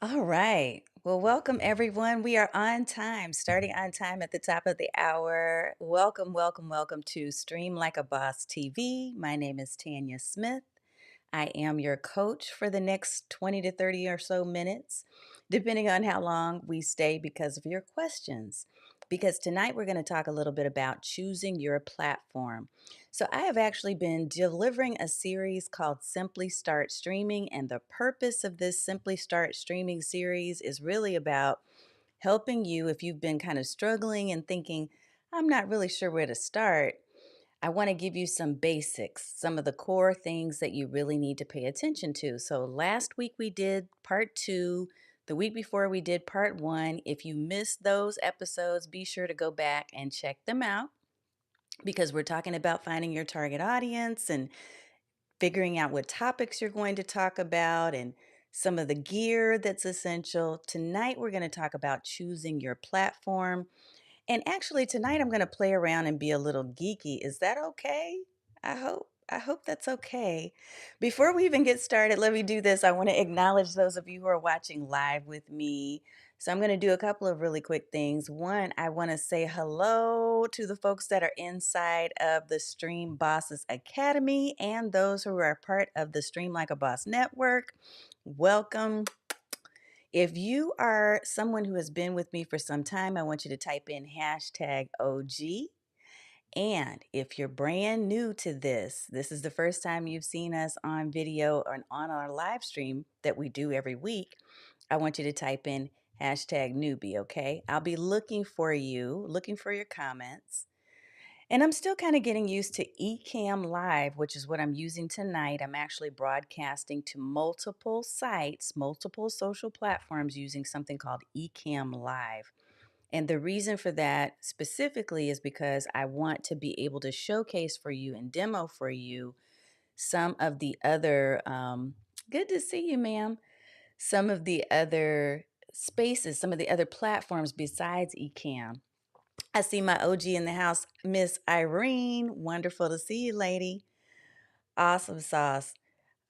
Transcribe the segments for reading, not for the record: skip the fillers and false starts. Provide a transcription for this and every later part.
All right. Well, welcome everyone. We are on time, starting on time at the top of the hour. Welcome, welcome, welcome to Stream Like a Boss TV. My name is Tanya Smith. I am your coach for the next 20 to 30 or so minutes, depending on how long we stay because of your questions. Because tonight we're going to talk a little bit about choosing your platform. So, I have actually been delivering a series called Simply Start Streaming, and the purpose of this Simply Start Streaming series is really about helping you if you've been kind of struggling and thinking, I'm not really sure where to start. I want to give you some basics, some of the core things that you really need to pay attention to. So, last week we did part two. The week before we did part one. If you missed those episodes, be sure to go back and check them out because we're talking about finding your target audience and figuring out what topics you're going to talk about and some of the gear that's essential. Tonight, we're going to talk about choosing your platform. And actually, tonight I'm going to play around and be a little geeky. Is that okay? I hope that's okay. Before we even get started, let me do this. I want to acknowledge those of you who are watching live with me. So I'm going to do a couple of really quick things. One, I want to say hello to the folks that are inside of the Stream Bosses Academy and those who are part of the Stream Like a Boss network. Welcome. If you are someone who has been with me for some time, I want you to type in hashtag OG. And if you're brand new to this is the first time you've seen us on video or on our live stream that we do every week, I want you to type in hashtag newbie, okay? I'll be looking for you, looking for your comments. And I'm still kind of getting used to Ecamm Live, which is what I'm using tonight. I'm actually broadcasting to multiple sites, multiple social platforms using something called Ecamm Live. And the reason for that specifically is because I want to be able to showcase for you and demo for you some of the other, good to see you, ma'am, some of the other spaces, some of the other platforms besides Ecamm. I see my OG in the house, Miss Irene. Wonderful to see you, lady. Awesome sauce.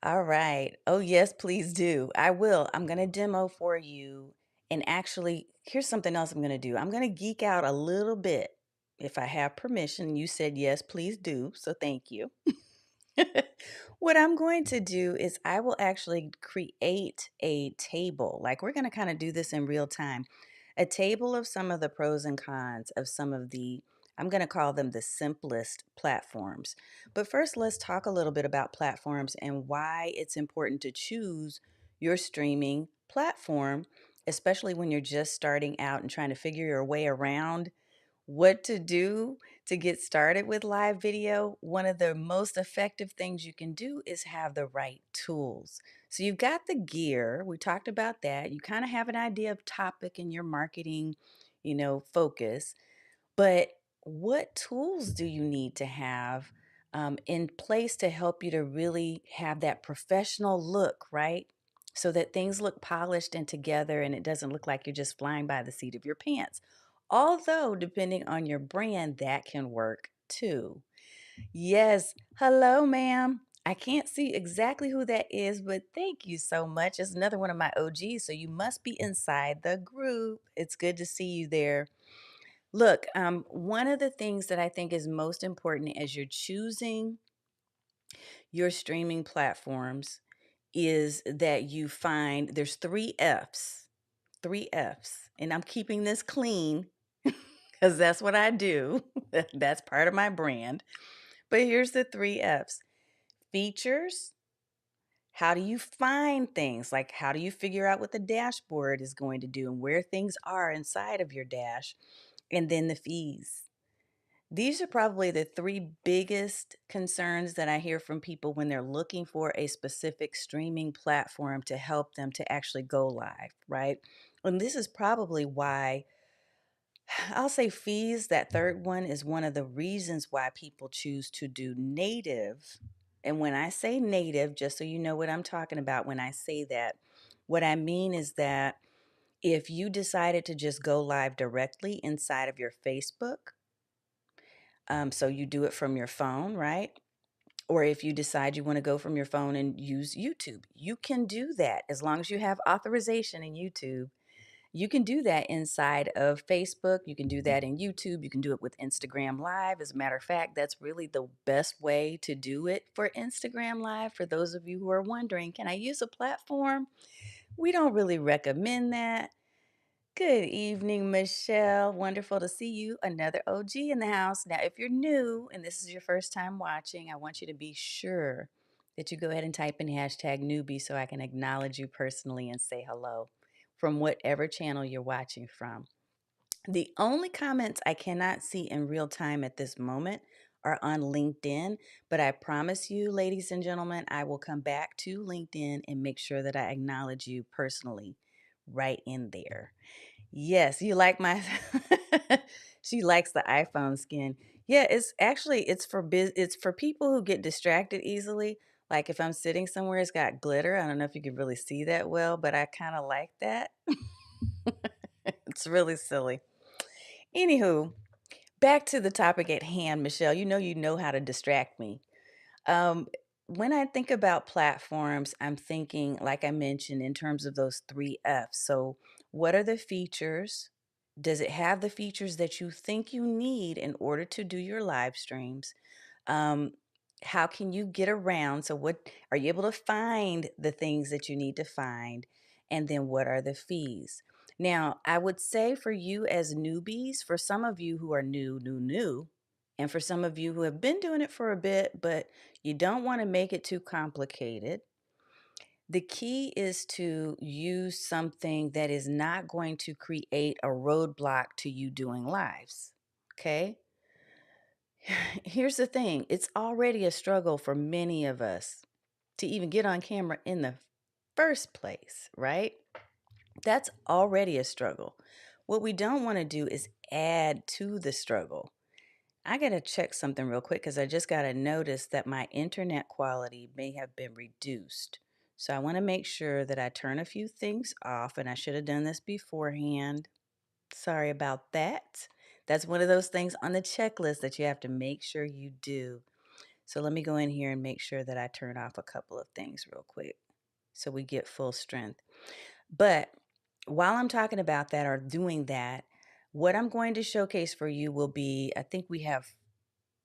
All right. Oh, yes, please do. I will. I'm going to demo for you. And actually, here's something else I'm going to do. I'm going to geek out a little bit if I have permission. You said yes, please do. So thank you. What I'm going to do is I will actually create a table. Like we're going to kind of do this in real time. A table of some of the pros and cons of some of the, I'm going to call them the simplest platforms. But first, let's talk a little bit about platforms and why it's important to choose your streaming platform, especially when you're just starting out and trying to figure your way around what to do to get started with live video. One of the most effective things you can do is have the right tools. So you've got the gear, we talked about that. You kind of have an idea of topic in your marketing, focus. But what tools do you need to have in place to help you to really have that professional look, right? So that things look polished and together and it doesn't look like you're just flying by the seat of your pants. Although, depending on your brand, that can work too. Yes. Hello, ma'am. I can't see exactly who that is, but thank you so much. It's another one of my OGs, so you must be inside the group. It's good to see you there. Look, one of the things that I think is most important as you're choosing your streaming platforms is that you find there's three F's, and I'm keeping this clean because that's what I do. That's part of my brand. But here's the three F's: features. How do you find things? Like, how do you figure out what the dashboard is going to do and where things are inside of your dash? And then the fees. These are probably the three biggest concerns that I hear from people when they're looking for a specific streaming platform to help them to actually go live, right? And this is probably why I'll say fees. That third one is one of the reasons why people choose to do native. And when I say native, just so you know what I'm talking about when I say that, what I mean is that if you decided to just go live directly inside of your Facebook, so you do it from your phone, right? Or if you decide you want to go from your phone and use YouTube, you can do that as long as you have authorization in YouTube. You can do that inside of Facebook. You can do that in YouTube. You can do it with Instagram Live. As a matter of fact, that's really the best way to do it for Instagram Live. For those of you who are wondering, can I use a platform? We don't really recommend that. Good evening, Michelle. Wonderful to see you. Another OG in the house. Now, if you're new and this is your first time watching, I want you to be sure that you go ahead and type in hashtag newbie so I can acknowledge you personally and say hello from whatever channel you're watching from. The only comments I cannot see in real time at this moment are on LinkedIn, but I promise you, ladies and gentlemen, I will come back to LinkedIn and make sure that I acknowledge you personally right in there. Yes, you like my she likes the iPhone skin. Yeah, it's for people who get distracted easily. Like if I'm sitting somewhere it's got glitter. I don't know if you can really see that well, but I kind of like that. It's really silly. Anywho, back to the topic at hand, Michelle. You know how to distract me. Um, when I think about platforms, I'm thinking, like I mentioned, in terms of those three F's. So, what are the features? Does it have the features that you think you need in order to do your live streams? Um, how can you get around? So, what are you able to find the things that you need to find? And then, what are the fees? Now, I would say for you as newbies, for some of you who are new, and for some of you who have been doing it for a bit, but you don't want to make it too complicated, the key is to use something that is not going to create a roadblock to you doing lives. Okay? Here's the thing, it's already a struggle for many of us to even get on camera in the first place, right? That's already a struggle. What we don't want to do is add to the struggle. I got to check something real quick because I just got to notice that my internet quality may have been reduced. So I want to make sure that I turn a few things off, and I should have done this beforehand. Sorry about that. That's one of those things on the checklist that you have to make sure you do. So let me go in here and make sure that I turn off a couple of things real quick so we get full strength. But while I'm talking about that or doing that, what I'm going to showcase for you will be, I think we have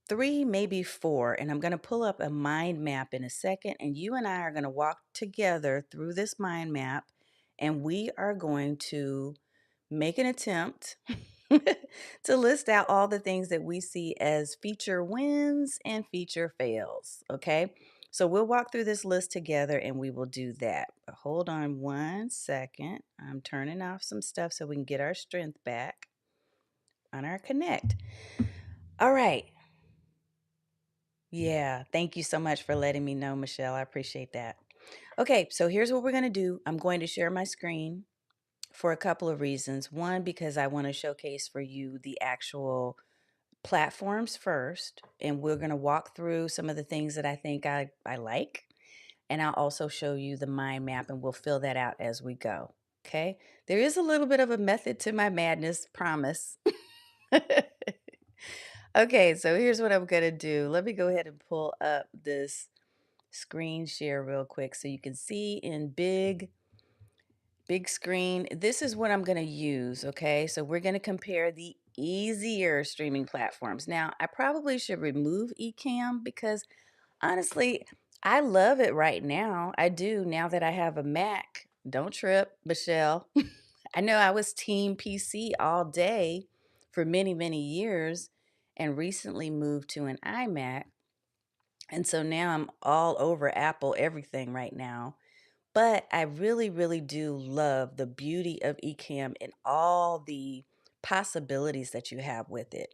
three, maybe four, and I'm going to pull up a mind map in a second, and you and I are going to walk together through this mind map, and we are going to make an attempt to list out all the things that we see as feature wins and feature fails. Okay. So we'll walk through this list together and we will do that. But hold on one second. I'm turning off some stuff so we can get our strength back on our connect. All right. Yeah. Thank you so much for letting me know, Michelle. I appreciate that. Okay. So here's what we're going to do. I'm going to share my screen for a couple of reasons. One, because I want to showcase for you the actual platforms first, and we're going to walk through some of the things that I think I like. And I'll also show you the mind map, and we'll fill that out as we go. Okay. There is a little bit of a method to my madness, promise. Okay, so here's what I'm going to do. Let me go ahead and pull up this screen share real quick so you can see in big screen. This is what I'm going to use, okay? So we're going to compare the easier streaming platforms. Now, I probably should remove Ecamm because honestly, I love it right now. I do now that I have a Mac. Don't trip, Michelle. I know I was team PC all day for many, many years and recently moved to an iMac. And so now I'm all over Apple everything right now. But I really, really do love the beauty of Ecamm and all the possibilities that you have with it.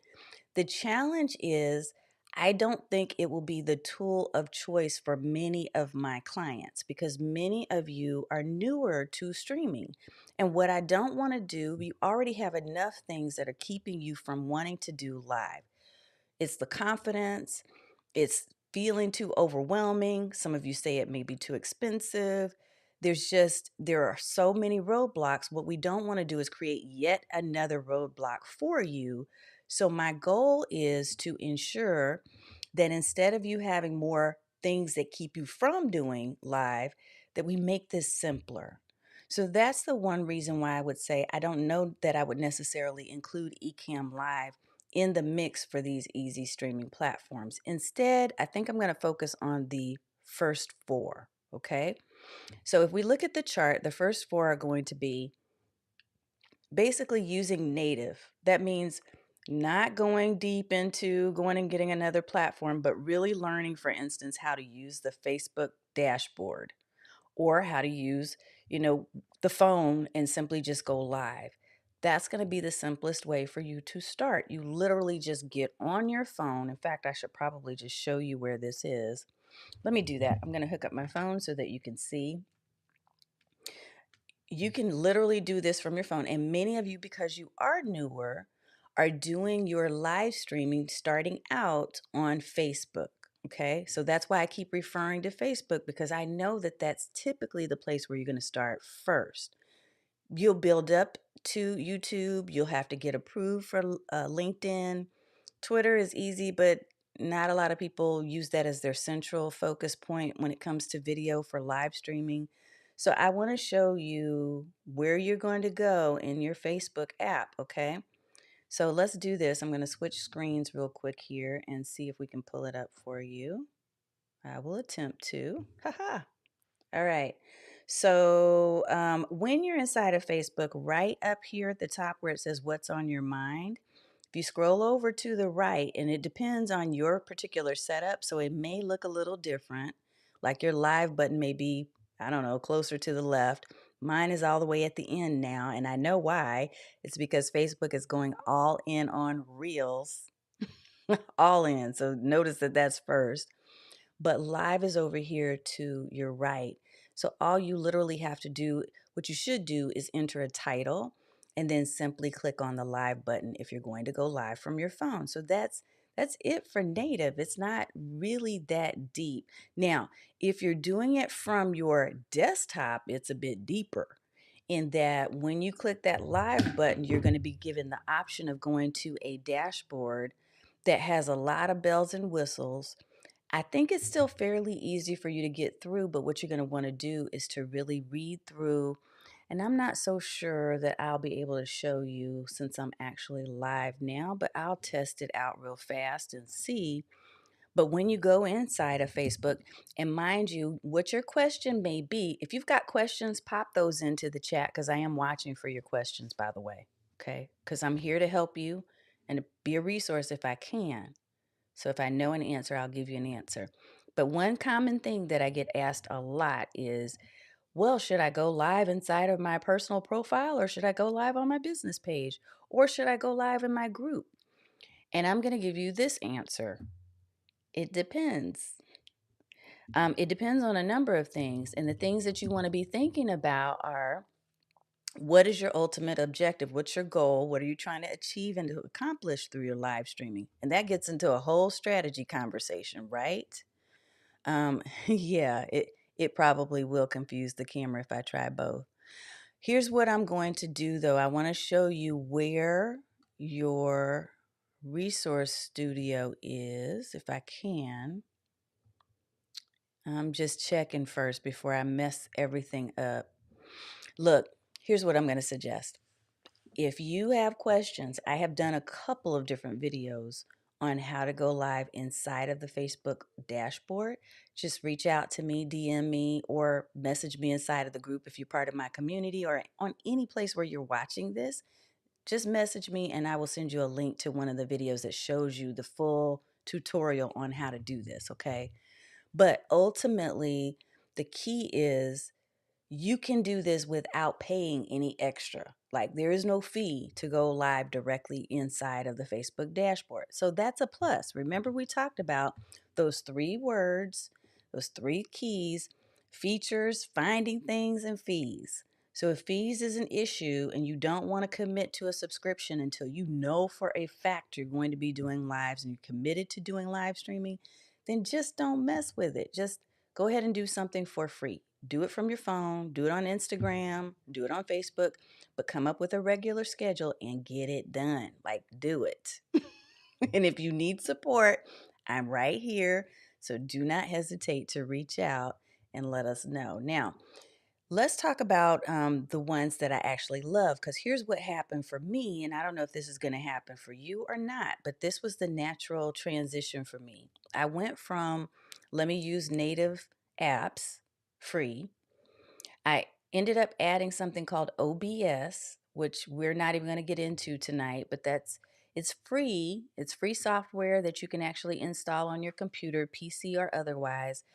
The challenge is I don't think it will be the tool of choice for many of my clients because many of you are newer to streaming. And what I don't want to do, you already have enough things that are keeping you from wanting to do live. It's the confidence, it's feeling too overwhelming. Some of you say it may be too expensive. There are so many roadblocks. What we don't want to do is create yet another roadblock for you. So, my goal is to ensure that instead of you having more things that keep you from doing live, that we make this simpler. So, that's the one reason why I would say I don't know that I would necessarily include Ecamm Live in the mix for these easy streaming platforms. Instead, I think I'm going to focus on the first four. Okay. So if we look at the chart, the first four are going to be basically using native. That means not going deep into going and getting another platform, but really learning, for instance, how to use the Facebook dashboard or how to use, the phone and simply just go live. That's going to be the simplest way for you to start. You literally just get on your phone. In fact, I should probably just show you where this is. Let me do that. I'm going to hook up my phone so that you can see. You can literally do this from your phone. And many of you, because you are newer, are doing your live streaming starting out on Facebook. Okay. So that's why I keep referring to Facebook because I know that that's typically the place where you're going to start first. You'll build up to YouTube. You'll have to get approved for LinkedIn. Twitter is easy, but not a lot of people use that as their central focus point when it comes to video for live streaming. So I want to show you where you're going to go in your Facebook app, okay? So let's do this. I'm going to switch screens real quick here and see if we can pull it up for you. I will attempt to. Haha. All right. So when you're inside of Facebook, right up here at the top where it says what's on your mind, if you scroll over to the right, and it depends on your particular setup, so it may look a little different, like your live button may be, I don't know, closer to the left. Mine is all the way at the end now, and I know why. It's because Facebook is going all in on Reels, all in. So notice that that's first. But live is over here to your right. So all you literally have to do, what you should do is enter a title and then simply click on the live button if you're going to go live from your phone. So that's it for native. It's not really that deep. Now, if you're doing it from your desktop, it's a bit deeper in that when you click that live button, you're going to be given the option of going to a dashboard that has a lot of bells and whistles. I think it's still fairly easy for you to get through, but what you're going to want to do is to really read through. And I'm not so sure that I'll be able to show you since I'm actually live now, but I'll test it out real fast and see. But when you go inside of Facebook, and mind you, what your question may be, if you've got questions, pop those into the chat because I am watching for your questions, by the way. Okay. Because I'm here to help you and to be a resource if I can. So if I know an answer, I'll give you an answer. But one common thing that I get asked a lot is, well, should I go live inside of my personal profile or should I go live on my business page or should I go live in my group? And I'm going to give you this answer. It depends. It depends on a number of things. And the things that you want to be thinking about are What is your ultimate objective? What's your goal? What are you trying to achieve and to accomplish through your live streaming? And that gets into a whole strategy conversation, right? Yeah, it probably will confuse the camera if I try both. Here's what I'm going to do though. I want to show you where your resource studio is, if I can. I'm just checking first before I mess everything up. Look, here's what I'm going to suggest. If you have questions, I have done a couple of different videos on how to go live inside of the Facebook dashboard. Just reach out to me, DM me, or message me inside of the group if you're part of my community or on any place where you're watching this. Just message me and I will send you a link to one of the videos that shows you the full tutorial on how to do this, okay? But ultimately, the key is you can do this without paying any extra. Like there is no fee to go live directly inside of the Facebook dashboard. So that's a plus. Remember, we talked about those three words, those three keys: features, finding things, and fees. So if fees is an issue and you don't want to commit to a subscription until you know for a fact you're going to be doing lives and you're committed to doing live streaming, then just don't mess with it. Just go ahead and do something for free. Do it from your phone, do it on Instagram, do it on Facebook, but come up with a regular schedule and get it done. Like, do it. And if you need support, I'm right here. So do not hesitate to reach out and let us know. Now, let's talk about the ones that I actually love, because here's what happened for me. And I don't know if this is going to happen for you or not, but this was the natural transition for me. I went from, let me use native apps free. I ended up adding something called OBS, which we're not even going to get into tonight, but it's free. It's free software that you can actually install on your computer, PC or otherwise,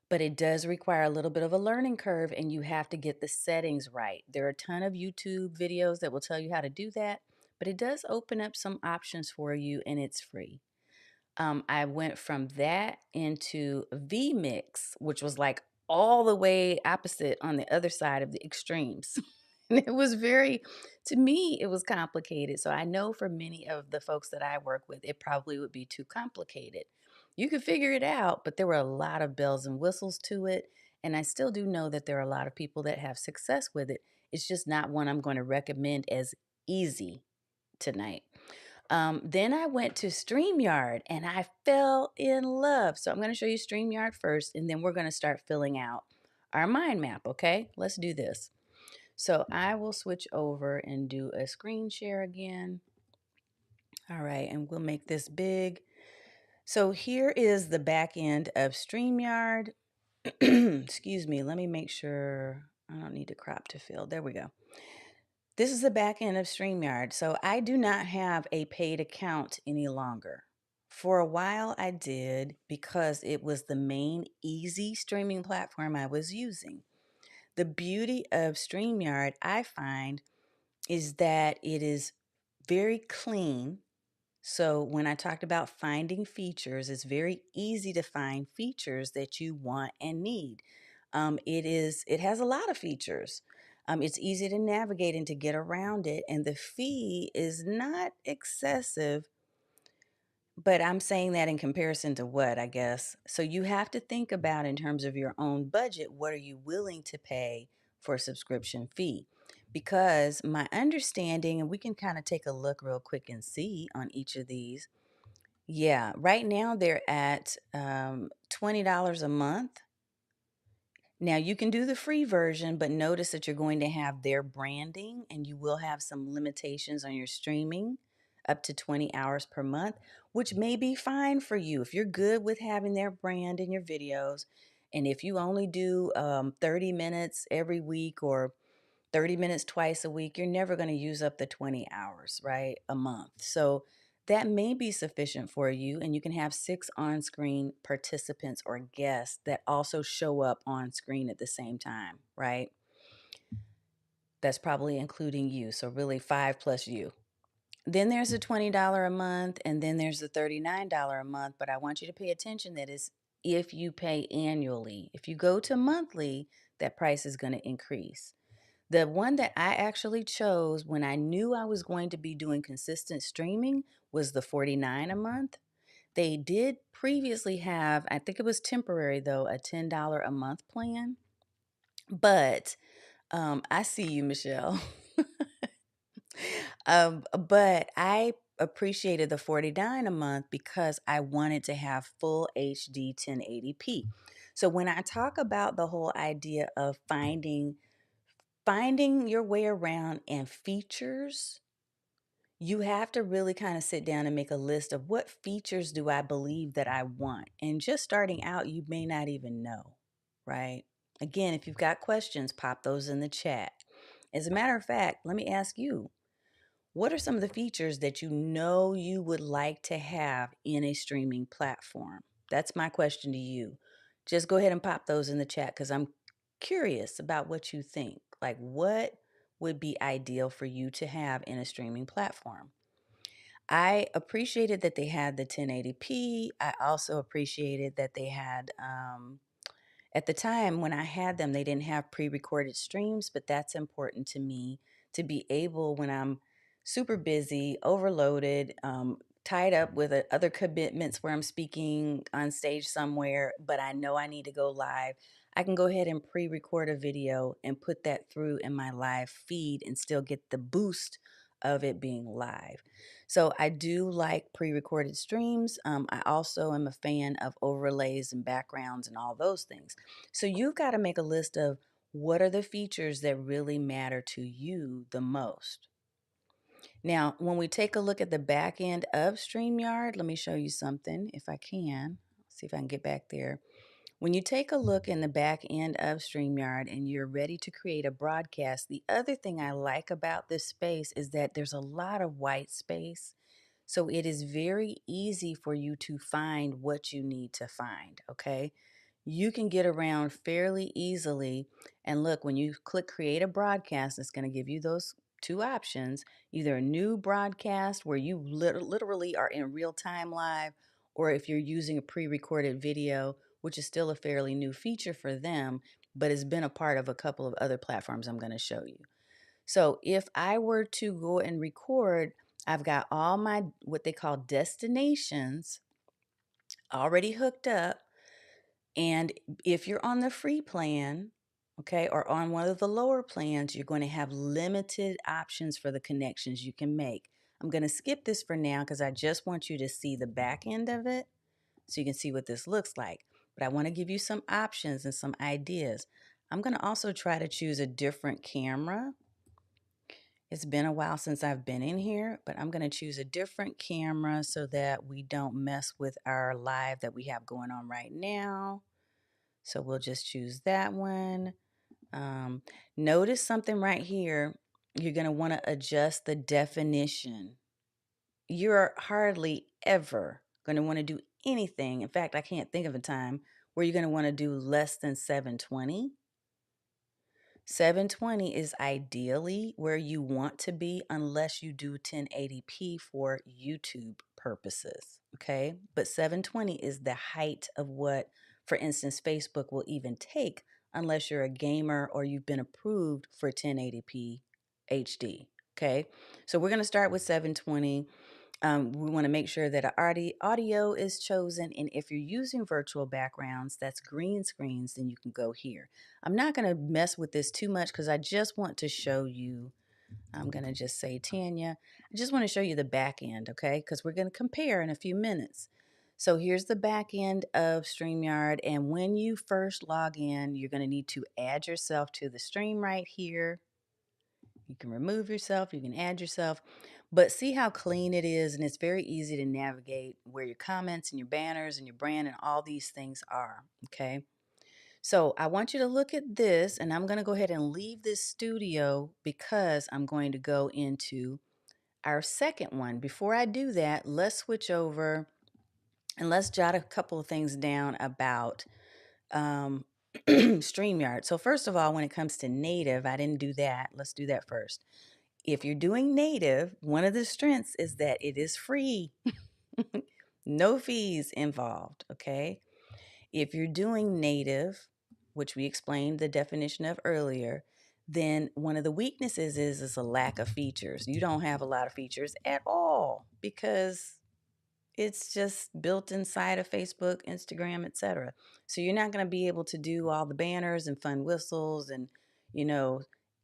but it does require a little bit of a learning curve and you have to get the settings right. There are a ton of YouTube videos that will tell you how to do that, but it does open up some options for you and it's free. I went from that into vMix, which was like all the way opposite on the other side of the extremes. And it was very, to me, it was complicated. So I know for many of the folks that I work with, it probably would be too complicated. You could figure it out, but there were a lot of bells and whistles to it. And I still do know that there are a lot of people that have success with it. It's just not one I'm going to recommend as easy tonight. Then I went to StreamYard and I fell in love. So I'm going to show you StreamYard first, and then we're going to start filling out our mind map. Okay, let's do this. So I will switch over and do a screen share again. All right, and we'll make this big. So here is the back end of StreamYard. Excuse me, let me make sure I don't need to crop to fill. There we go. This is the back end of StreamYard. So I do not have a paid account any longer. For a while, I did because it was the main easy streaming platform I was using. The beauty of StreamYard, I find, is that it is very clean. So when I talked about finding features, it's very easy to find features that you want and need. It has a lot of features. It's easy to navigate and to get around it, and the fee is not excessive. But I'm saying that in comparison to what, I guess. So you have to think about in terms of your own budget, what are you willing to pay for a subscription fee? Because my understanding, and we can kind of take a look real quick and see on each of these. Yeah, right now they're at $20 a month. Now you can do the free version, but notice that you're going to have their branding and you will have some limitations on your streaming up to 20 hours per month, which may be fine for you if you're good with having their brand in your videos. And if you only do 30 minutes every week or 30 minutes twice a week, you're never going to use up the 20 hours, right? A month. So that may be sufficient for you. And you can have 6 on screen participants or guests that also show up on screen at the same time, right? That's probably including you. So really 5 plus you. Then there's the $20 a month, and then there's the $39 a month. But I want you to pay attention that is if you pay annually. If you go to monthly, that price is going to increase. The one that I actually chose when I knew I was going to be doing consistent streaming was the 49 a month. They did previously have, I think it was temporary though, a $10 a month plan. But I see you, Michelle. But I appreciated the 49 a month because I wanted to have full HD 1080p. So when I talk about the whole idea of finding your way around and features, you have to really kind of sit down and make a list of what features do I believe that I want. And just starting out, you may not even know, right? Again, if you've got questions, pop those in the chat. As a matter of fact, let me ask you, what are some of the features that you know you would like to have in a streaming platform? That's my question to you. Just go ahead and pop those in the chat because I'm curious about what you think. Like, what would be ideal for you to have in a streaming platform? I appreciated that they had the 1080p. I also appreciated that they had at the time when I had them, they didn't have pre recorded streams, but that's important to me to be able, when I'm super busy, overloaded, tied up with other commitments where I'm speaking on stage somewhere, but I know I need to go live. I can go ahead and pre record a video and put that through in my live feed and still get the boost of it being live. So I do like pre-recorded streams. I also am a fan of overlays and backgrounds and all those things. So you've got to make a list of what are the features that really matter to you the most. Now, when we take a look at the back end of StreamYard, let me show you something if I can. See if I can get back there. When you take a look in the back end of StreamYard and you're ready to create a broadcast, the other thing I like about this space is that there's a lot of white space. So it is very easy for you to find what you need to find, okay? You can get around fairly easily. And look, when you click create a broadcast, it's going to give you those two options, either a new broadcast where you literally are in real time live, or if you're using a pre-recorded video, which is still a fairly new feature for them, but has been a part of a couple of other platforms I'm going to show you. So if I were to go and record, I've got all my what they call destinations already hooked up. And if you're on the free plan, okay, or on one of the lower plans, you're going to have limited options for the connections you can make. I'm going to skip this for now because I just want you to see the back end of it so you can see what this looks like. But I want to give you some options and some ideas. I'm going to also try to choose a different camera. It's been a while since I've been in here, but I'm going to choose a different camera so that we don't mess with our live that we have going on right now. So we'll just choose that one. Notice something right here. You're going to want to adjust the definition. You're hardly ever going to want to do anything. In fact, I can't think of a time where you're going to want to do less than 720. 720 is ideally where you want to be unless you do 1080p for YouTube purposes, okay? But 720 is the height of what, for instance, Facebook will even take unless you're a gamer or you've been approved for 1080p HD, okay? So we're going to start with 720. We want to make sure that audio is chosen. And if you're using virtual backgrounds, that's green screens, then you can go here. I'm not going to mess with this too much because I just want to show you. I'm going to just say, Tanya, I just want to show you the back end, okay? Because we're going to compare in a few minutes. So here's the back end of StreamYard. And when you first log in, you're going to need to add yourself to the stream right here. You can remove yourself, you can add yourself, but see how clean it is, and it's very easy to navigate where your comments and your banners and your brand and all these things are, okay? So I want you to look at this, and I'm going to go ahead and leave this studio because I'm going to go into our second one. Before I do that, let's switch over and let's jot a couple of things down about StreamYard. So first of all, when it comes to native, I didn't do that. Let's do that first. If you're doing native, one of the strengths is that it is free. No fees involved, okay? If you're doing native, which we explained the definition of earlier, then one of the weaknesses is a lack of features. You don't have a lot of features at all because it's just built inside of Facebook, Instagram, etc. So you're not going to be able to do all the banners and fun whistles and, you know,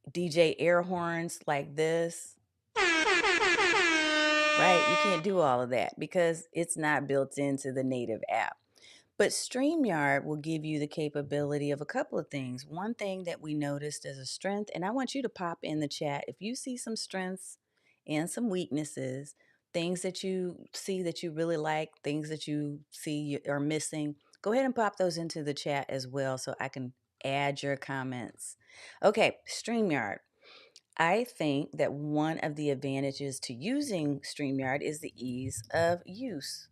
DJ air horns like this. Right? You can't do all of that because it's not built into the native app. But StreamYard will give you the capability of a couple of things. One thing that we noticed as a strength, and I want you to pop in the chat if you see some strengths and some weaknesses, things that you see that you really like, things that you see are missing, go ahead and pop those into the chat as well so I can add your comments. Okay, StreamYard. I think that one of the advantages to using StreamYard is the ease of use.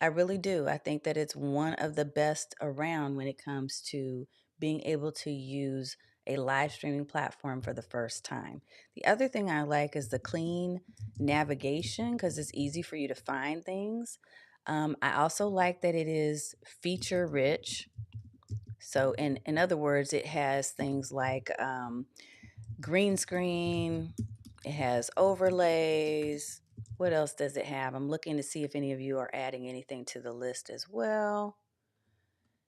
I really do. I think that it's one of the best around when it comes to being able to use a live streaming platform for the first time. The other thing I like is the clean navigation because it's easy for you to find things. I also like that it is feature rich. So, in other words, it has things like green screen, it has overlays. What else does it have? I'm looking to see if any of you are adding anything to the list as well.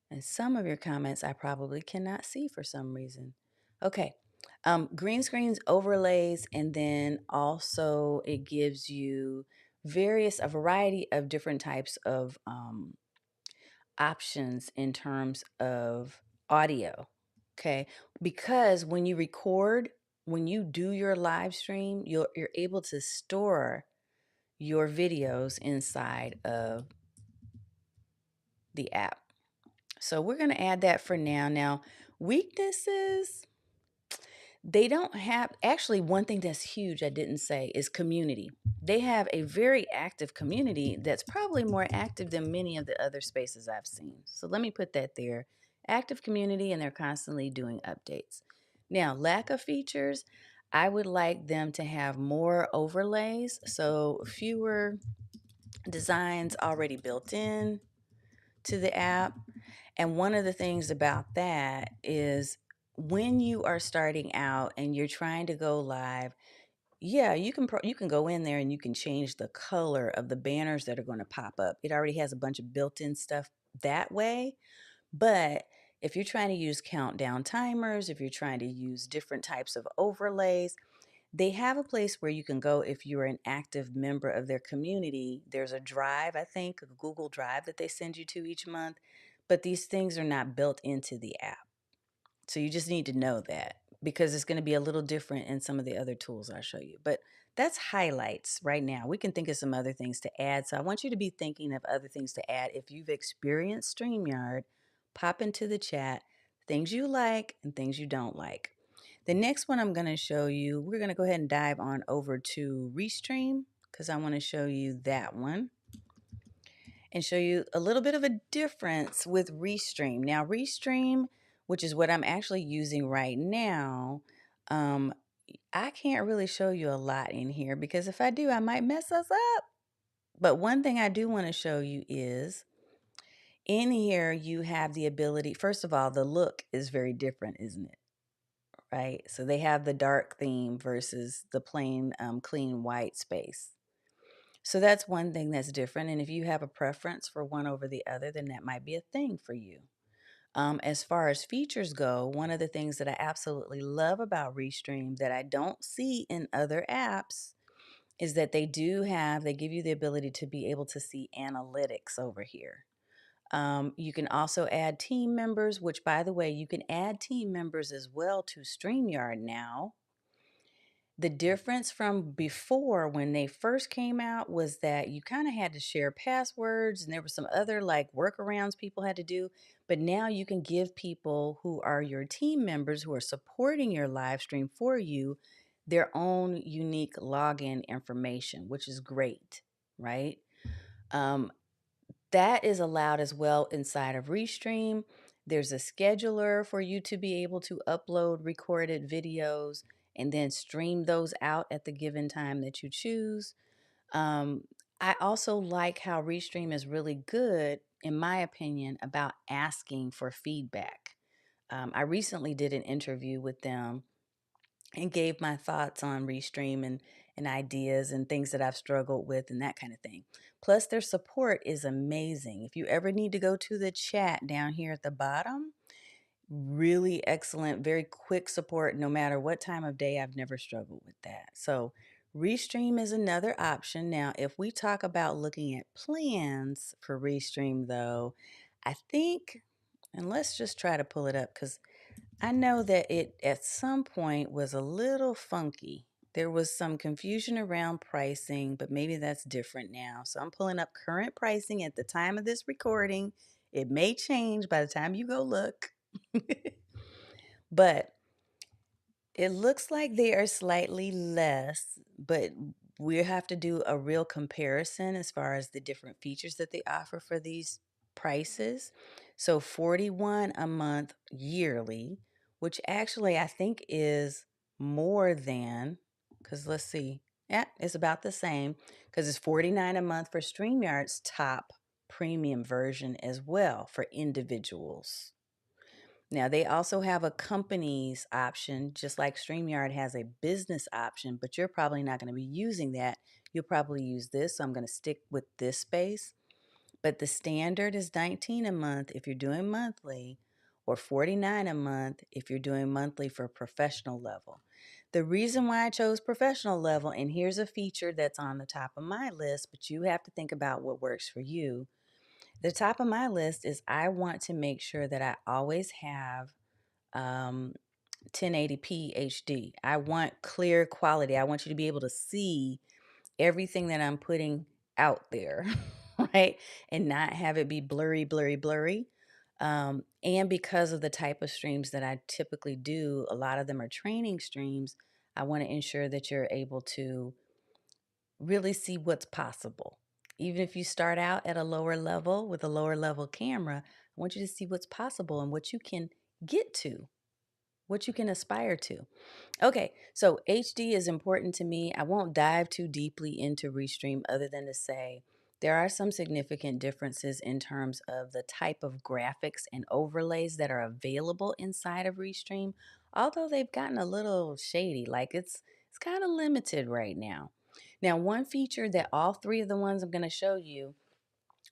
And some of your comments I probably cannot see for some reason. Okay. Green screens, overlays, and then also it gives you a variety of different types of options in terms of audio. Okay. Because when you record, when you do your live stream, you're able to store your videos inside of the app. So we're going to add that for now. Now, weaknesses, they don't have, actually, one thing that's huge I didn't say is community. They have a very active community that's probably more active than many of the other spaces I've seen. So let me put that there. Active community, and they're constantly doing updates. Now, lack of features, I would like them to have more overlays, so fewer designs already built in to the app. And one of the things about that is when you are starting out and you're trying to go live, yeah, you can go in there and you can change the color of the banners that are going to pop up. It already has a bunch of built-in stuff that way. But if you're trying to use countdown timers, if you're trying to use different types of overlays, they have a place where you can go if you're an active member of their community. There's a drive, I think, a Google Drive that they send you to each month, but these things are not built into the app. So you just need to know that because it's going to be a little different in some of the other tools I'll show you. But that's highlights right now. We can think of some other things to add. So I want you to be thinking of other things to add. If you've experienced StreamYard, pop into the chat things you like and things you don't like. The next one I'm going to show you, we're going to go ahead and dive on over to Restream because I want to show you that one and show you a little bit of a difference with Restream. Now, Restream, which is what I'm actually using right now, I can't really show you a lot in here because if I do, I might mess us up. But one thing I do want to show you is in here, you have the ability, first of all, the look is very different, isn't it? Right? So they have the dark theme versus the plain, clean white space. So that's one thing that's different. And if you have a preference for one over the other, then that might be a thing for you. As far as features go, one of the things that I absolutely love about Restream that I don't see in other apps is that they give you the ability to be able to see analytics over here. You can also add team members, which, by the way, you can add team members as well to StreamYard now. The difference from before when they first came out was that you kind of had to share passwords and there were some other like workarounds people had to do. But now you can give people who are your team members who are supporting your live stream for you their own unique login information, which is great, right? Um, that is allowed as well inside of Restream. There's a scheduler for you to be able to upload recorded videos and then stream those out at the given time that you choose. Um, I also like how Restream is really good, in my opinion, about asking for feedback. I recently did an interview with them and gave my thoughts on Restream and ideas and things that I've struggled with and that kind of thing. Plus, their support is amazing. If you ever need to go to the chat down here at the bottom, really excellent, very quick support no matter what time of day. I've never struggled with that. So, Restream is another option. Now, if we talk about looking at plans for Restream, though, I think, and let's just try to pull it up because I know that it at some point was a little funky. There was some confusion around pricing, but maybe that's different now. So I'm pulling up current pricing at the time of this recording. It may change by the time you go look. But it looks like they are slightly less, but we have to do a real comparison as far as the different features that they offer for these prices. So 41 a month yearly, which actually I think is more than, because let's see, yeah, it's about the same because it's 49 a month for StreamYard's top premium version as well for individuals. Now, they also have a company's option, just like StreamYard has a business option, but you're probably not going to be using that. You'll probably use this, so I'm going to stick with this space. But the standard is 19 a month if you're doing monthly, or 49 a month if you're doing monthly for professional level. The reason why I chose professional level, and here's a feature that's on the top of my list, but you have to think about what works for you. The top of my list is I want to make sure that I always have 1080p HD. I want clear quality. I want you to be able to see everything that I'm putting out there, right? And not have it be blurry, blurry, blurry. And because of the type of streams that I typically do, a lot of them are training streams. I want to ensure that you're able to really see what's possible. Even if you start out at a lower level with a lower level camera, I want you to see what's possible and what you can get to, what you can aspire to. Okay, so HD is important to me. I won't dive too deeply into Restream other than to say there are some significant differences in terms of the type of graphics and overlays that are available inside of Restream, although they've gotten a little shady, like it's kind of limited right now. Now, one feature that all three of the ones I'm going to show you,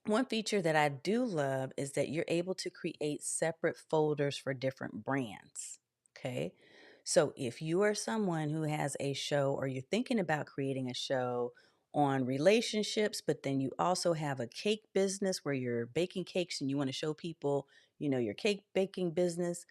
one feature that I do love is that you're able to create separate folders for different brands. Okay. So if you are someone who has a show or you're thinking about creating a show on relationships, but then you also have a cake business where you're baking cakes and you want to show people, your cake baking business,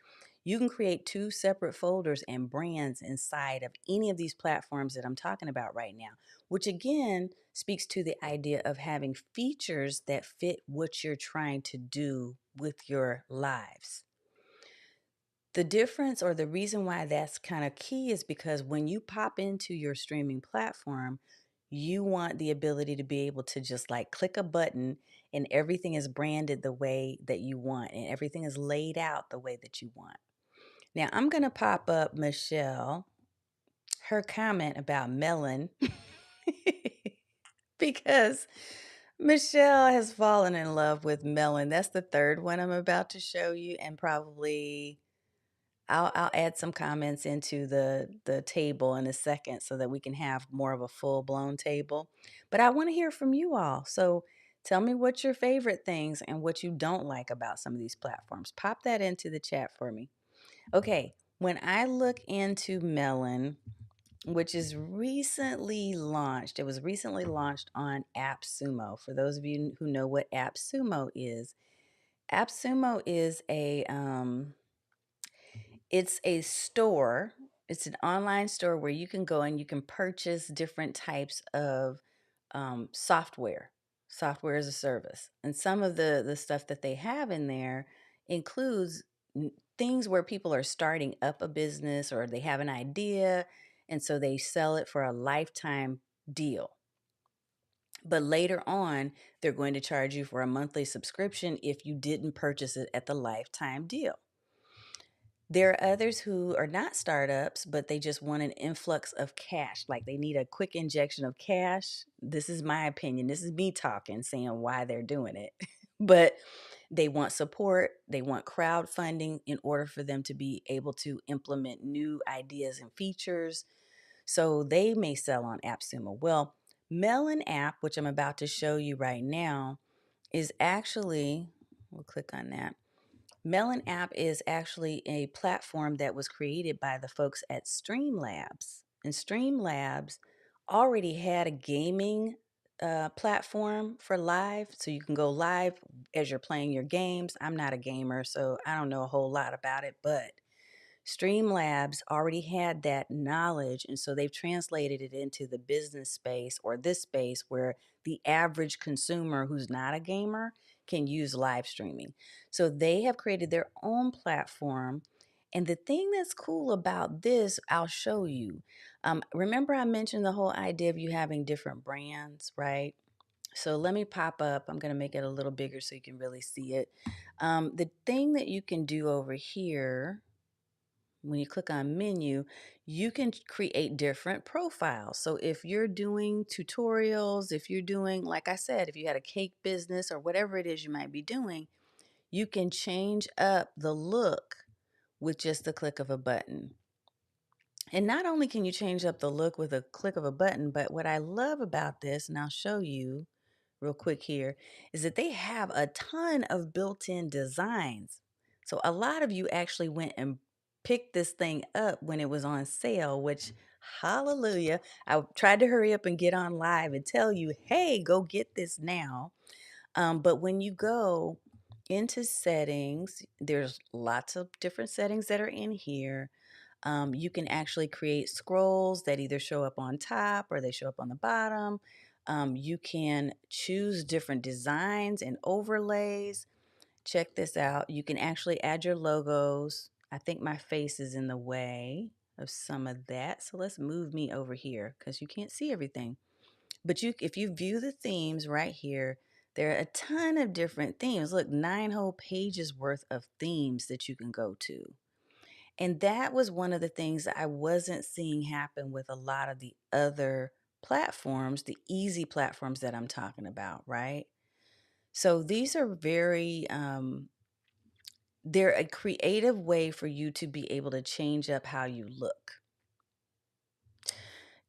you can create two separate folders and brands inside of any of these platforms that I'm talking about right now, which again speaks to the idea of having features that fit what you're trying to do with your lives. The difference or the reason why that's kind of key is because when you pop into your streaming platform, you want the ability to be able to just like click a button and everything is branded the way that you want and everything is laid out the way that you want. Now, I'm going to pop up Michelle, her comment about melon, because Michelle has fallen in love with melon. That's the third one I'm about to show you, and probably I'll add some comments into the table in a second so that we can have more of a full-blown table. But I want to hear from you all. So tell me what's your favorite things and what you don't like about some of these platforms. Pop that into the chat for me. Okay, when I look into Melon, which is recently launched, it was recently launched on AppSumo. For those of you who know what AppSumo is a it's a store. It's an online store where you can go and you can purchase different types of software, software as a service. And some of the stuff that they have in there includes things where people are starting up a business or they have an idea, and so they sell it for a lifetime deal. But later on, they're going to charge you for a monthly subscription if you didn't purchase it at the lifetime deal. There are others who are not startups, but they just want an influx of cash. Like they need a quick injection of cash. This is my opinion. This is me talking, saying why they're doing it. But They want support, they want crowdfunding in order for them to be able to implement new ideas and features. So they may sell on AppSumo. Well, Melon app, which I'm about to show you right now, is actually, we'll click on that. Melon app is actually a platform that was created by the folks at Streamlabs. And Streamlabs already had a gaming platform for live. So you can go live as you're playing your games. I'm not a gamer, so I don't know a whole lot about it, but Streamlabs already had that knowledge, and so they've translated it into the business space or this space where the average consumer who's not a gamer can use live streaming. So they have created their own platform. And the thing that's cool about this, I'll show you. Remember, I mentioned the whole idea of you having different brands, right? So let me pop up. I'm going to make it a little bigger so you can really see it. The thing that you can do over here when you click on menu, you can create different profiles. So if you're doing tutorials, if you're doing, like I said, if you had a cake business or whatever it is you might be doing, you can change up the look with just the click of a button. And not only can you change up the look with a click of a button, but what I love about this, and I'll show you real quick here, is that they have a ton of built-in designs. So a lot of you actually went and picked this thing up when it was on sale, which hallelujah. I tried to hurry up and get on live and tell you, hey, go get this now. But when you go into settings, there's lots of different settings that are in here. You can actually create scrolls that either show up on top or they show up on the bottom. You can choose different designs and overlays. Check this out. You can actually add your logos. I think my face is in the way of some of that. So let's move me over here because you can't see everything. But if you view the themes right here, there are a ton of different themes. Look, 9 whole pages worth of themes that you can go to. And that was one of the things that I wasn't seeing happen with a lot of the other platforms, the easy platforms that I'm talking about, right? So these are they're a creative way for you to be able to change up how you look.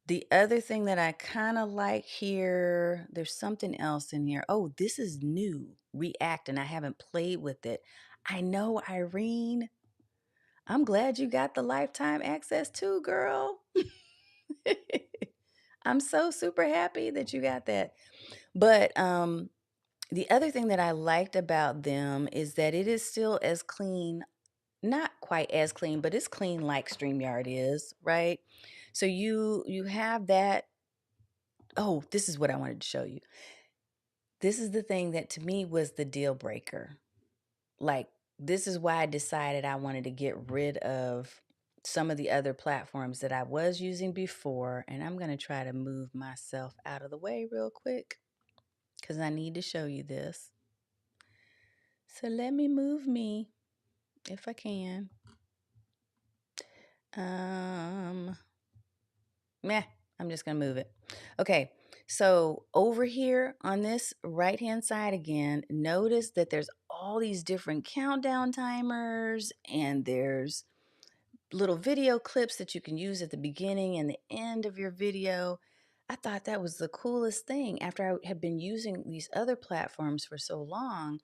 The other thing that I kind of like here, there's something else in here. Oh, this is new, React, and I haven't played with it. I know, Irene. I'm glad you got the lifetime access too, girl. I'm so super happy that you got that. But the other thing that I liked about them is that it is still as clean, not quite as clean, but it's clean like StreamYard is, right? So you have that. Oh, this is what I wanted to show you. This is the thing that to me was the deal breaker. Like, this is why I decided I wanted to get rid of some of the other platforms that I was using before. And I'm going to try to move myself out of the way real quick because I need to show you this. So let me move me if I can. Meh, I'm just going to move it. Okay. So over here on this right hand side again, notice that there's all these different countdown timers and there's little video clips that you can use at the beginning and the end of your video. I thought that was the coolest thing after I had been using these other platforms for so long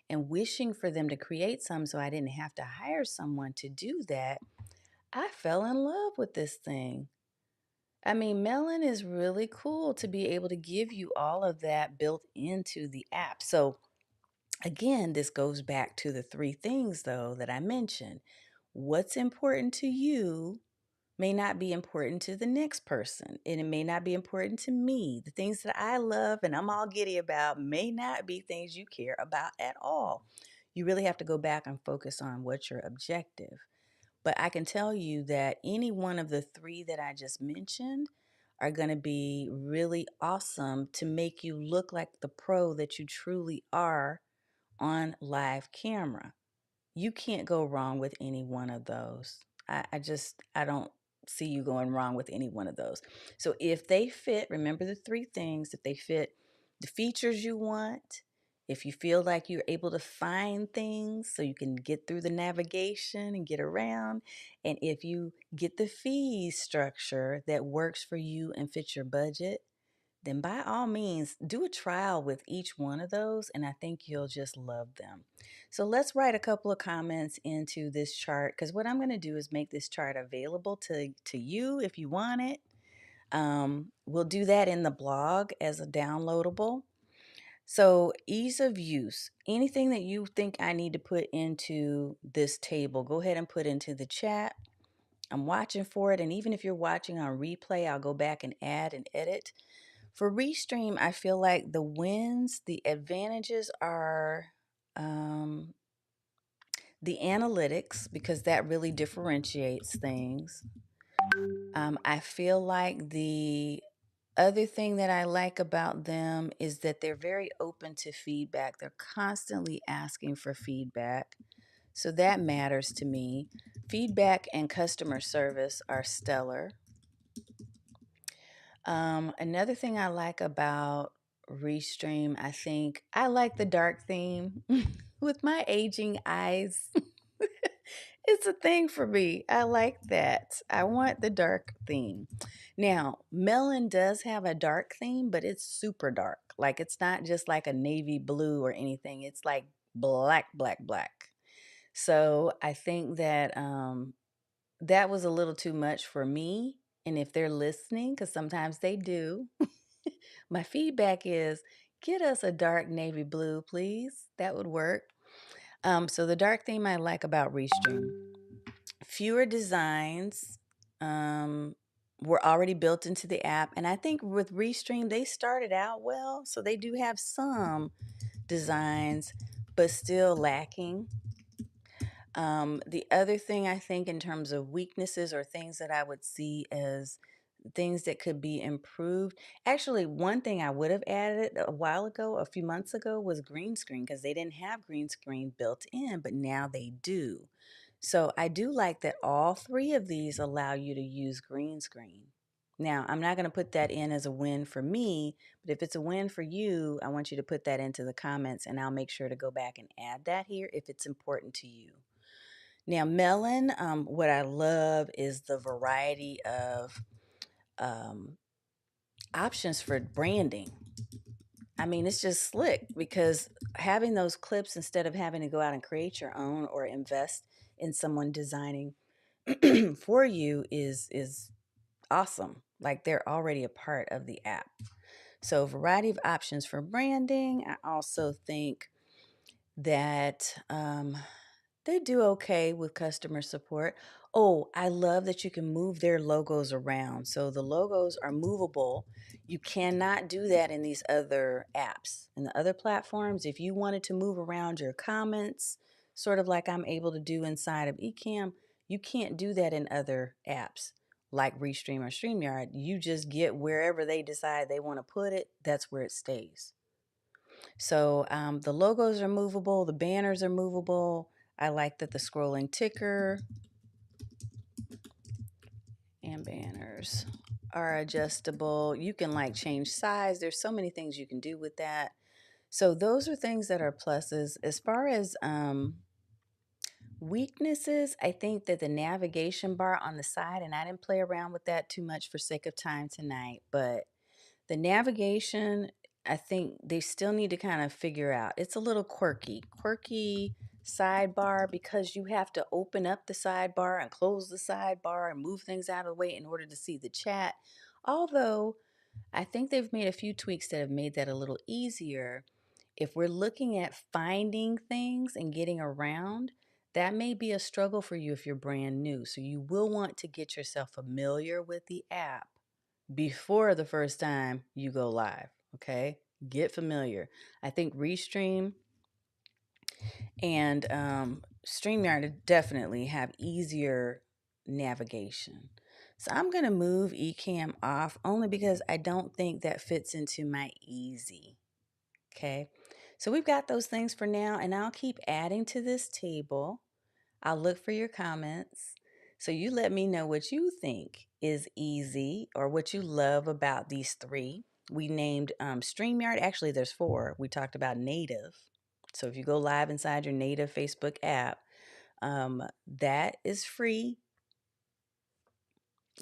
and wishing for them to create some so I didn't have to hire someone to do that. I fell in love with this thing. I mean, Melon is really cool to be able to give you all of that built into the app. So again, this goes back to the 3 things though that I mentioned. What's important to you may not be important to the next person, and it may not be important to me. The things that I love and I'm all giddy about may not be things you care about at all. You really have to go back and focus on what's your objective. But I can tell you that any one of the 3 that I just mentioned are going to be really awesome to make you look like the pro that you truly are on live camera. You can't go wrong with any one of those. I don't see you going wrong with any one of those. So if they fit, remember the 3 things, if they fit the features you want, If you feel like you're able to find things so you can get through the navigation and get around, and if you get the fee structure that works for you and fits your budget, then by all means, do a trial with each one of those, and I think you'll just love them. So let's write a couple of comments into this chart, because what I'm going to do is make this chart available to you if you want it. We'll do that in the blog as a downloadable. So, ease of use. Anything that you think I need to put into this table, go ahead and put into the chat. I'm watching for it, and even if you're watching on replay, I'll go back and add and edit. For Restream, I feel like the wins, the advantages are the analytics, because that really differentiates things. I feel like the other thing that I like about them is that they're very open to feedback. They're constantly asking for feedback. So that matters to me. Feedback and customer service are stellar. Another thing I like about Restream, I think I like the dark theme. With my aging eyes, it's a thing for me. I like that. I want the dark theme. Now, Melon does have a dark theme, but it's super dark. Like, it's not just like a navy blue or anything. It's like black, black, black. So I think that that was a little too much for me. And if they're listening, because sometimes they do, my feedback is get us a dark navy blue, please. That would work. So the dark theme I like about Restream, fewer designs were already built into the app. And I think with Restream, they started out well. So they do have some designs, but still lacking. The other thing I think in terms of weaknesses or things that I would see as things that could be improved. Actually, one thing I would have added a while ago, a few months ago, was green screen, because they didn't have green screen built in, but now they do. So I do like that all three of these allow you to use green screen. Now, I'm not going to put that in as a win for me, but if it's a win for you, I want you to put that into the comments, and I'll make sure to go back and add that here if it's important to you. Now, Melon, what I love is the variety of um, options for branding. I mean, it's just slick, because having those clips instead of having to go out and create your own or invest in someone designing for you is awesome. Like, they're already a part of the app. So, variety of options for branding. I also think that they do okay with customer support. Oh, I love that you can move their logos around. So the logos are movable. You cannot do that in these other apps. In the other platforms, if you wanted to move around your comments, sort of like I'm able to do inside of Ecamm, you can't do that in other apps like Restream or StreamYard. You just get wherever they decide they want to put it, that's where it stays. So the logos are movable, the banners are movable. I like that the scrolling ticker and banners are adjustable. You can like change size. There's so many things you can do with that. So those are things that are pluses. As far as weaknesses, I think that the navigation bar on the side, and I didn't play around with that too much for sake of time tonight, but the navigation, I think they still need to kind of figure out. It's a little quirky. Quirky sidebar, because you have to open up the sidebar and close the sidebar and move things out of the way in order to see the chat. Although I think they've made a few tweaks that have made that a little easier. If we're looking at finding things and getting around, that may be a struggle for you if you're brand new. So you will want to get yourself familiar with the app before the first time you go live. Okay, get familiar. I think Restream and StreamYard definitely have easier navigation. So I'm going to move Ecamm off only because I don't think that fits into my easy. Okay, so we've got those things for now, and I'll keep adding to this table. I'll look for your comments. So you let me know what you think is easy or what you love about these three. We named StreamYard. Actually, there's four. We talked about native. So if you go live inside your native Facebook app, that is free.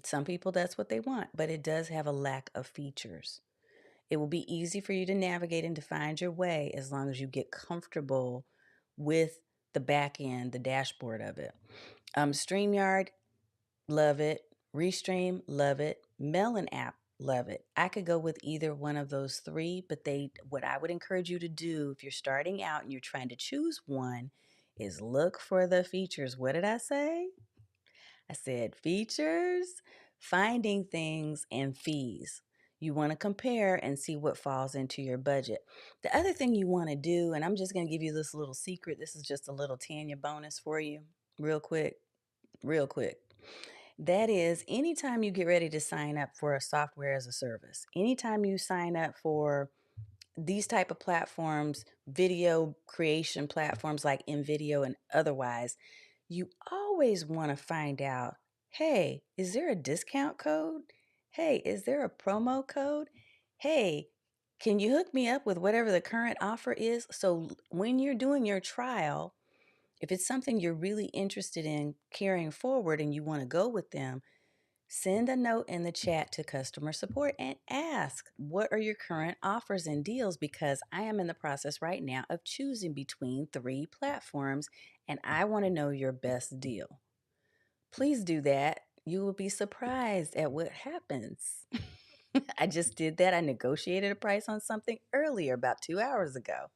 Some people, that's what they want, but it does have a lack of features. It will be easy for you to navigate and to find your way as long as you get comfortable with the back end, the dashboard of it. StreamYard, love it. Restream, love it. Melon app, love it. I could go with either one of those three, but what I would encourage you to do if you're starting out and you're trying to choose one is look for the features. What did I say? I said features, finding things, and fees. You want to compare and see what falls into your budget. The other thing you want to do, and I'm just going to give you this little secret. This is just a little Tanya bonus for you, real quick, real quick. That is, anytime you get ready to sign up for a software as a service, anytime you sign up for these type of platforms, video creation platforms like InVideo and otherwise, you always want to find out, hey, is there a discount code? Hey, is there a promo code? Hey, can you hook me up with whatever the current offer is? So when you're doing your trial, if it's something you're really interested in carrying forward and you want to go with them, send a note in the chat to customer support and ask, what are your current offers and deals? Because I am in the process right now of choosing between three platforms and I want to know your best deal. Please do that. You will be surprised at what happens. I just did that. I negotiated a price on something earlier, about 2 hours ago.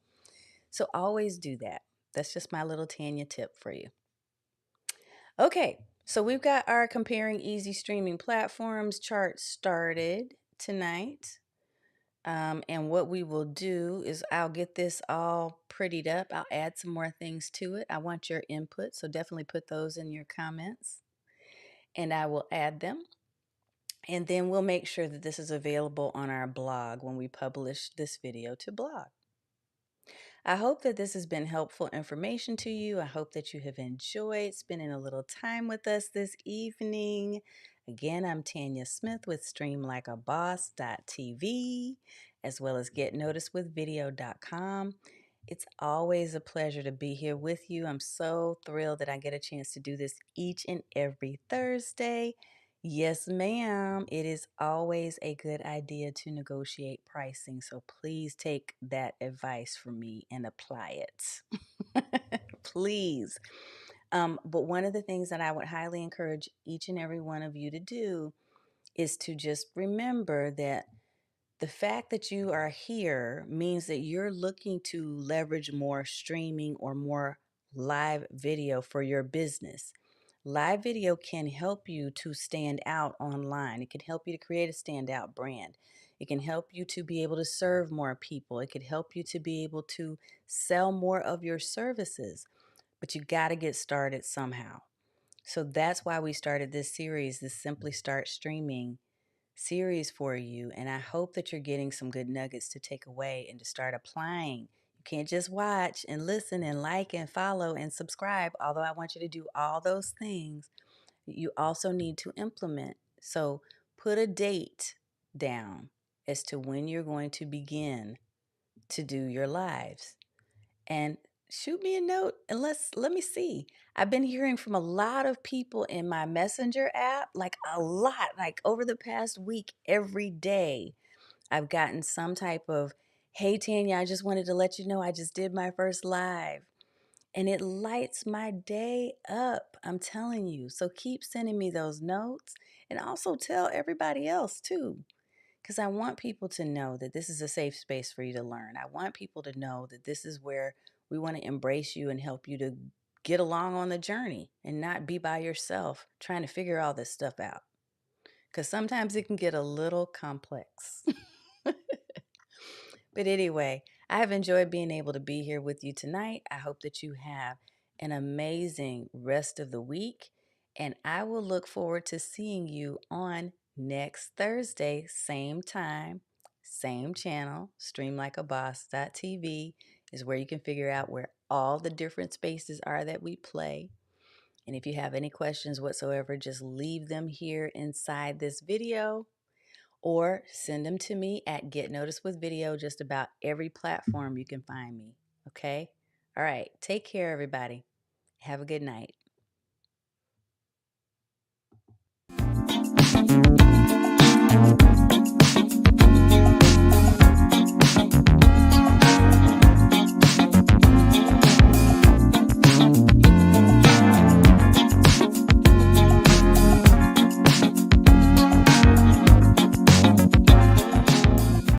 So always do that. That's just my little Tanya tip for you. Okay, so we've got our comparing easy streaming platforms chart started tonight. And what we will do is I'll get this all prettied up. I'll add some more things to it. I want your input, so definitely put those in your comments and I will add them. And then we'll make sure that this is available on our blog when we publish this video to blog. I hope that this has been helpful information to you. I hope that you have enjoyed spending a little time with us this evening. Again, I'm Tanya Smith with StreamLikeABoss.tv, as well as GetNoticedWithVideo.com. It's always a pleasure to be here with you. I'm so thrilled that I get a chance to do this each and every Thursday. Yes, ma'am. It is always a good idea to negotiate pricing. So please take that advice from me and apply it. Please. But one of the things that I would highly encourage each and every one of you to do is to just remember that the fact that you are here means that you're looking to leverage more streaming or more live video for your business. Live video can help you to stand out online. It can help you to create a standout brand. It can help you to be able to serve more people. It could help you to be able to sell more of your services. But you got to get started somehow. So that's why we started this series, this Simply Start Streaming series for you. And I hope that you're getting some good nuggets to take away and to start applying. You can't just watch and listen and like and follow and subscribe, although I want you to do all those things. You also need to implement. So put a date down as to when you're going to begin to do your lives. And shoot me a note and let me see. I've been hearing from a lot of people in my Messenger app, like a lot, like over the past week, every day. I've gotten some type of, hey, Tanya, I just wanted to let you know I just did my first live. And it lights my day up, I'm telling you. So keep sending me those notes and also tell everybody else too. Because I want people to know that this is a safe space for you to learn. I want people to know that this is where we want to embrace you and help you to get along on the journey and not be by yourself trying to figure all this stuff out. Because sometimes it can get a little complex. But anyway, I have enjoyed being able to be here with you tonight. I hope that you have an amazing rest of the week. And I will look forward to seeing you on next Thursday, same time, same channel. StreamLikeABoss.tv is where you can figure out where all the different spaces are that we play. And if you have any questions whatsoever, just leave them here inside this video or send them to me at Get Noticed with Video, just about every platform you can find me. Okay? All right. Take care, everybody. Have a good night.